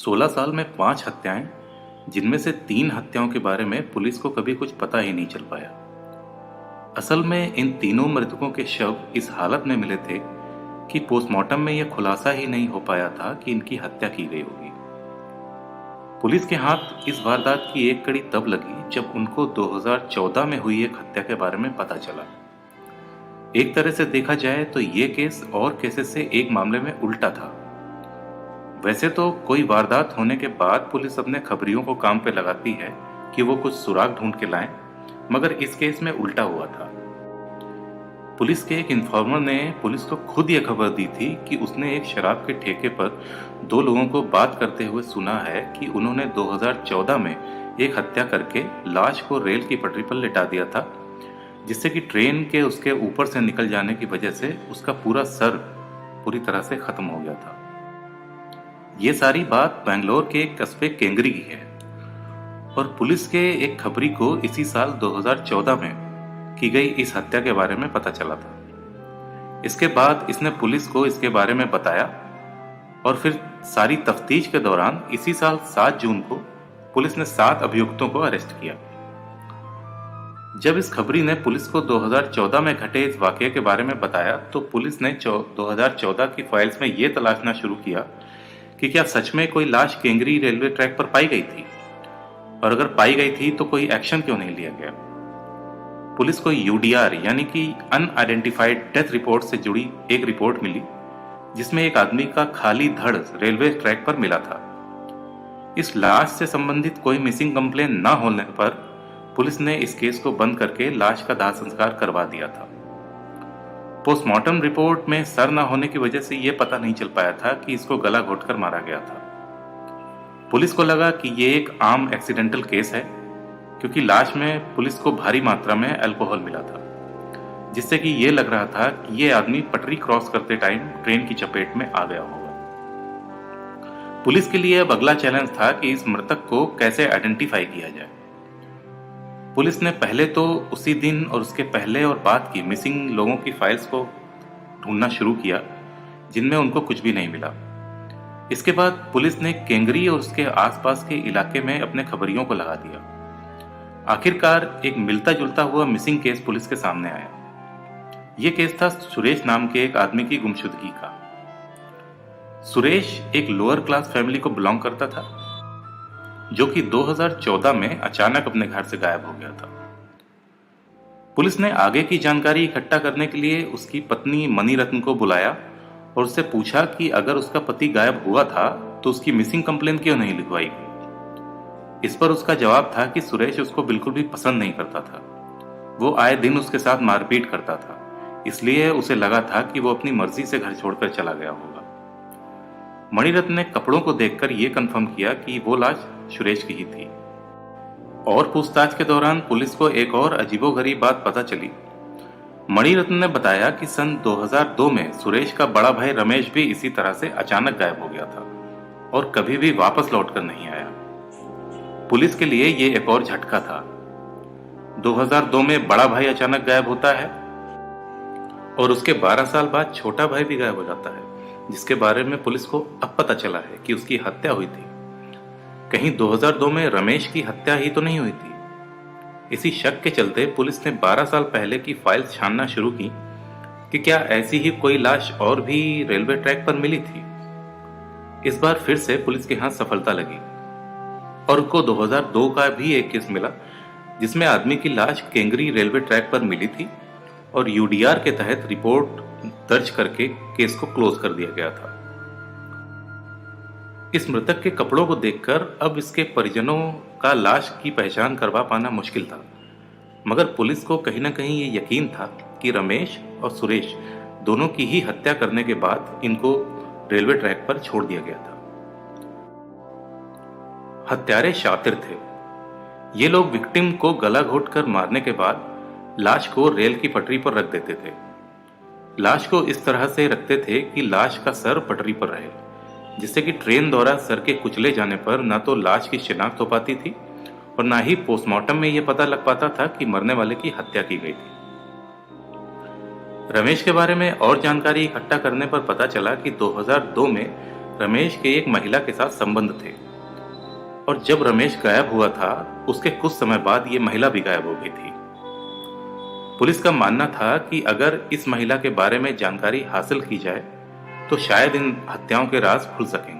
16 साल में 5 हत्याएं, जिनमें से 3 हत्याओं के बारे में पुलिस को कभी कुछ पता ही नहीं चल पाया। असल में इन तीनों मृतकों के शव इस हालत में मिले थे कि पोस्टमार्टम में यह खुलासा ही नहीं हो पाया था कि इनकी हत्या की गई होगी। पुलिस के हाथ इस वारदात की एक कड़ी तब लगी जब उनको 2014 में हुई एक हत्या के बारे में पता चला। एक तरह से देखा जाए तो ये केस और केसेस से एक मामले में उल्टा था। वैसे तो कोई वारदात होने के बाद पुलिस अपने खबरियों को काम पे लगाती है कि वो कुछ सुराग ढूंढ के लाएं, मगर इस केस में उल्टा हुआ था। पुलिस के एक इन्फॉर्मर ने पुलिस को खुद यह खबर दी थी कि उसने एक शराब के ठेके पर 2 लोगों को बात करते हुए सुना है कि उन्होंने 2014 में एक हत्या करके लाश को रेल की पटरी पर लिटा दिया था, जिससे कि ट्रेन के उसके ऊपर से निकल जाने की वजह से उसका पूरा सर पूरी तरह से खत्म हो गया था। ये सारी बात बेंगलोर के एक कस्बे केंगरी की है और पुलिस के एक खबरी को इसी साल 2014 में की गई इस हत्या के बारे में पता चला था। इसके बाद इसने पुलिस को इसके बारे में बताया और फिर सारी तफ्तीश के दौरान इसी साल 7 जून को पुलिस ने 7 अभियुक्तों को अरेस्ट किया। जब इस खबरी ने पुलिस को 2014 में घटे इस वाकये के बारे में बताया तो पुलिस ने 2014 की फाइल्स में ये तलाशना शुरू किया कि क्या सच में कोई लाश केंगरी रेलवे ट्रैक पर पाई गई थी, और अगर पाई गई थी तो कोई एक्शन क्यों नहीं लिया गया। पुलिस को यूडीआर यानी कि अनआइडेंटिफाइड डेथ रिपोर्ट से जुड़ी एक रिपोर्ट मिली, जिसमें एक आदमी का खाली धड़ रेलवे ट्रैक पर मिला था। इस लाश से संबंधित कोई मिसिंग कंप्लेन न होने पर पुलिस ने इस केस को बंद करके लाश का दाह संस्कार करवा दिया था। पोस्टमार्टम रिपोर्ट में सर न होने की वजह से यह पता नहीं चल पाया था कि इसको गला घोटकर मारा गया था। पुलिस को लगा कि यह एक आम एक्सीडेंटल केस है, क्योंकि लाश में पुलिस को भारी मात्रा में अल्कोहल मिला था, जिससे कि यह लग रहा था कि यह आदमी पटरी क्रॉस करते टाइम ट्रेन की चपेट में आ गया होगा। पुलिस के लिए अब अगला चैलेंज था कि इस मृतक को कैसे आइडेंटिफाई किया जाए। पुलिस ने पहले तो उसी दिन और उसके पहले और बाद की मिसिंग लोगों की फाइल्स को ढूंढना शुरू किया, जिनमें उनको कुछ भी नहीं मिला। इसके बाद पुलिस ने केंगरी और उसके आसपास के इलाके में अपने खबरियों को लगा दिया। आखिरकार एक मिलता जुलता हुआ मिसिंग केस पुलिस के सामने आया। यह केस था सुरेश नाम के एक आदमी की गुमशुदगी का। सुरेश एक लोअर क्लास फैमिली को बिलोंग करता था, जो कि 2014 में अचानक अपने घर से गायब हो गया था। पुलिस ने आगे की जानकारी इकट्ठा करने के लिए उसकी पत्नी मणिरत्न को बुलाया और उससे पूछा कि अगर उसका पति गायब हुआ था तो उसकी मिसिंग कंप्लेन क्यों नहीं लिखवाई गई। इस पर उसका जवाब था कि सुरेश उसको बिल्कुल भी पसंद नहीं करता था। वो आए दिन उसके साथ मारपीट करता था, इसलिए उसे लगा था कि वो अपनी मर्जी से घर छोड़कर चला गया होगा। मणिरत्न ने कपड़ों को देखकर यह कंफर्म किया कि वो लाश सुरेश की ही थी। और पूछताछ के दौरान पुलिस को एक और अजीबोगरीब बात पता चली। मणिरत्न ने बताया कि सन 2002 में सुरेश का बड़ा भाई रमेश भी इसी तरह से अचानक गायब हो गया था और कभी भी वापस लौटकर नहीं आया। पुलिस के लिए ये एक और झटका था। 2002 में बड़ा भाई अचानक गायब होता है और उसके 12 साल बाद छोटा भाई भी गायब हो जाता है, जिसके बारे में पुलिस को अब पता चला है कि उसकी हत्या हुई थी। कहीं 2002 में रमेश की हत्या ही तो नहीं हुई थी। इसी शक के चलते पुलिस ने 12 साल पहले की फाइल्स छानना शुरू की कि क्या ऐसी ही कोई लाश और भी रेलवे ट्रैक पर मिली थी। इस बार फिर से पुलिस के हाथ सफलता लगी और उनको 2002 का भी एक केस मिला, जिसमें आदमी की लाश केंगरी रेलवे ट्रैक पर मिली थी और यूडीआर के तहत रिपोर्ट दर्ज करके केस को क्लोज कर दिया गया था। इस मृतक के कपड़ों को देखकर अब इसके परिजनों का लाश की पहचान करवा पाना मुश्किल था, मगर पुलिस को कहीं ना कहीं ये यकीन था कि रमेश और सुरेश दोनों की ही हत्या करने के बाद इनको रेलवे ट्रैक पर छोड़ दिया गया था। हत्यारे शातिर थे। ये लोग विक्टिम को गला घोंटकर मारने के बाद लाश को रेल की पटरी पर रख देते थे। लाश को इस तरह से रखते थे कि लाश का सर पटरी पर रहे, जिससे कि ट्रेन द्वारा सर के कुचले जाने पर न तो लाश की शिनाख्त हो पाती थी और न ही पोस्टमार्टम में यह पता लग पाता था कि मरने वाले की हत्या की गई थी। रमेश के बारे में और जानकारी इकट्ठा करने पर पता चला कि 2002 में रमेश के एक महिला के साथ संबंध थे और जब रमेश गायब हुआ था उसके कुछ समय बाद ये महिला भी गायब हो गई थी। पुलिस का मानना था कि अगर इस महिला के बारे में जानकारी हासिल की जाए तो शायद इन हत्याओं के राज खुल सकेंगे।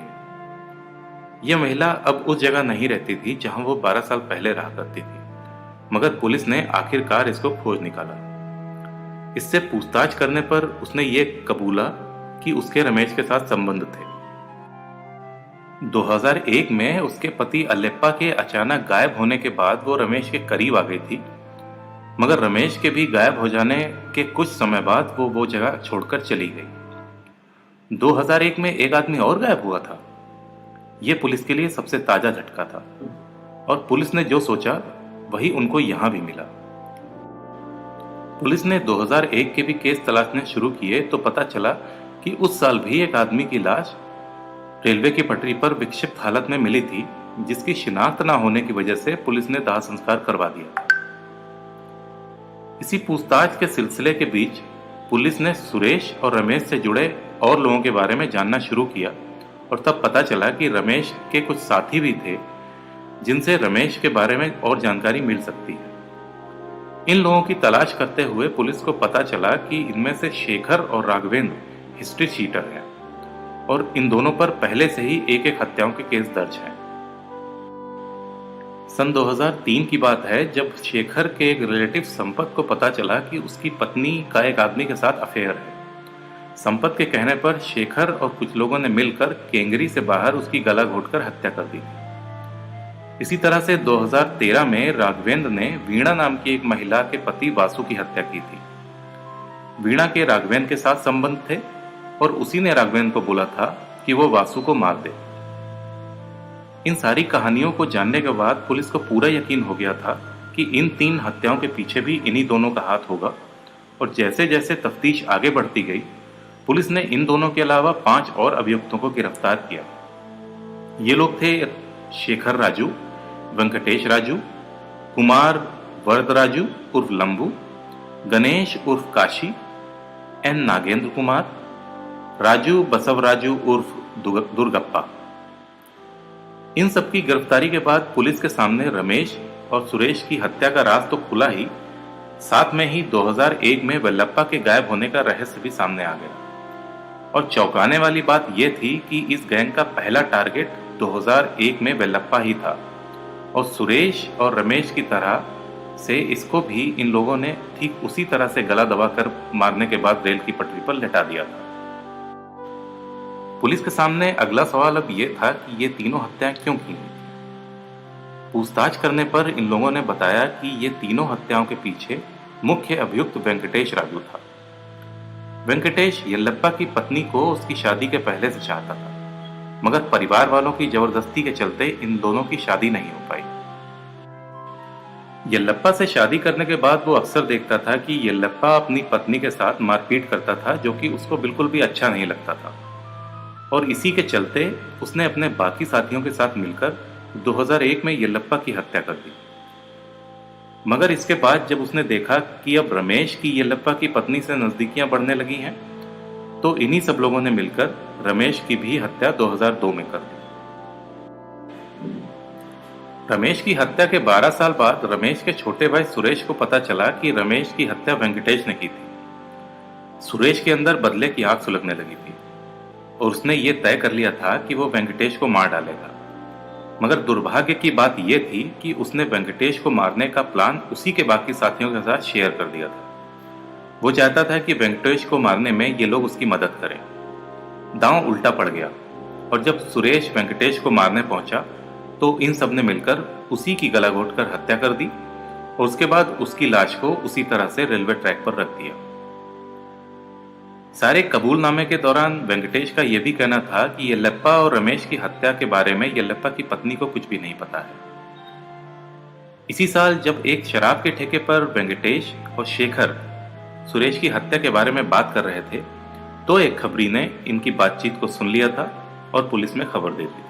यह महिला अब उस जगह नहीं रहती थी जहां वो 12 साल पहले रहा करती थी, मगर पुलिस ने आखिरकार इसको खोज निकाला। इससे पूछताछ करने पर उसने ये कबूला कि उसके रमेश के साथ संबंध थे। 2001 में उसके पति अल्लेप्पा के अचानक गायब होने के बाद वो रमेश के करीब आ गई थी, मगर रमेश के भी गायब हो जाने के कुछ समय बाद वो जगह छोड़कर चली गई। 2001 में एक आदमी और गायब हुआ था। यह पुलिस के लिए सबसे ताजा झटका था और पुलिस ने जो सोचा वही उनको यहां भी मिला। पुलिस ने 2001 के भी केस तलाशने शुरू किए तो पता चला कि उस साल भी एक आदमी की लाश रेलवे की पटरी पर विक्षिप्त हालत में मिली थी, जिसकी शिनाख्त न होने की वजह से पुलिस ने दाह संस्कार करवा दिया। इसी पूछताछ के सिलसिले के बीच पुलिस ने सुरेश और रमेश से जुड़े और लोगों के बारे में जानना शुरू किया और तब पता चला कि रमेश के कुछ साथी भी थे जिनसे रमेश के बारे में और जानकारी मिल सकती है। इन लोगों की तलाश करते हुए पुलिस को पता चला कि इनमें से शेखर और राघवेंद्र हिस्ट्री शीटर हैं और इन दोनों पर पहले से ही एक एक हत्याओं के केस दर्ज हैं। सन 2003 की बात है जब शेखर के एक रिलेटिव संपत को पता चला कि उसकी पत्नी का एक आदमी के साथ अफेयर है। संपत के कहने पर शेखर और कुछ लोगों ने मिलकर केंगरी से बाहर उसकी गला घोंटकर हत्या कर दी। इसी तरह से 2013 में राघवेंद्र ने वीणा नाम की एक महिला के पति वासु की हत्या की थी। वीणा के राघवेंद्र के साथ संबंध थे और उसी ने राघवेंद्र को बोला था कि वो वासु को मार दे। इन सारी कहानियों को जानने के बाद पुलिस को पूरा यकीन हो गया था कि इन 3 हत्याओं के पीछे भी इन्हीं दोनों का हाथ होगा और जैसे जैसे तफ्तीश आगे बढ़ती गई पुलिस ने इन दोनों के अलावा 5 और अभियुक्तों को गिरफ्तार किया। ये लोग थे शेखर राजू, वेंकटेश राजू, कुमार वरदराजू उर्फ लंबू, गणेश उर्फ काशी, एन नागेंद्र कुमार, राजू बसवराजू उर्फ दुर्गप्पा। इन सबकी गिरफ्तारी के बाद पुलिस के सामने रमेश और सुरेश की हत्या का राज तो खुला ही, साथ में ही 2001 में वेलप्पा के गायब होने का रहस्य भी सामने आ गया। और चौंकाने वाली बात यह थी कि इस गैंग का पहला टारगेट 2001 में वेलप्पा ही था और सुरेश और रमेश की तरह से इसको भी इन लोगों ने ठीक उसी तरह से गला दबाकर मारने के बाद रेल की पटरी पर लेटा दिया था। पुलिस के सामने अगला सवाल अब यह था कि ये तीनों हत्याएं क्यों की गई। पूछताछ करने पर इन लोगों ने बताया कि ये तीनों हत्याओं के पीछे मुख्य अभियुक्त वेंकटेश राजू था। वेंकटेश येल्लप्पा की पत्नी को उसकी शादी के पहले से चाहता था, मगर परिवार वालों की जबरदस्ती के चलते इन दोनों की शादी नहीं हो पाई। येल्लप्पा से शादी करने के बाद वो अक्सर देखता था कि येल्लप्पा अपनी पत्नी के साथ मारपीट करता था, जो कि उसको बिल्कुल भी अच्छा नहीं लगता था और इसी के चलते उसने अपने बाकी साथियों के साथ मिलकर 2001 में येल्लप्पा की हत्या कर दी। मगर इसके बाद जब उसने देखा कि अब रमेश की येल्लप्पा की पत्नी से नजदीकियां बढ़ने लगी हैं, तो इन्हीं सब लोगों ने मिलकर रमेश की भी हत्या 2002 में कर दी। रमेश की हत्या के 12 साल बाद रमेश के छोटे भाई सुरेश को पता चला कि रमेश की हत्या वेंकटेश ने की थी। सुरेश के अंदर बदले की आग सुलगने लगी थी और उसने ये तय कर लिया था कि वो वेंकटेश को मार डालेगा। मगर दुर्भाग्य की बात यह थी कि उसने वेंकटेश को मारने का प्लान उसी के बाकी साथियों के साथ शेयर कर दिया था। वो चाहता था कि वेंकटेश को मारने में ये लोग उसकी मदद करें। दांव उल्टा पड़ गया और जब सुरेश वेंकटेश को मारने पहुंचा तो इन सब ने मिलकर उसी की गला घोंटकर हत्या कर दी और उसके बाद उसकी लाश को उसी तरह से रेलवे ट्रैक पर रख दिया। सारे कबूलनामे के दौरान वेंकटेश का यह भी कहना था कि येल्लप्पा और रमेश की हत्या के बारे में येल्लप्पा की पत्नी को कुछ भी नहीं पता है। इसी साल जब एक शराब के ठेके पर वेंकटेश और शेखर सुरेश की हत्या के बारे में बात कर रहे थे, तो एक खबरी ने इनकी बातचीत को सुन लिया था और पुलिस में खबर दे दी।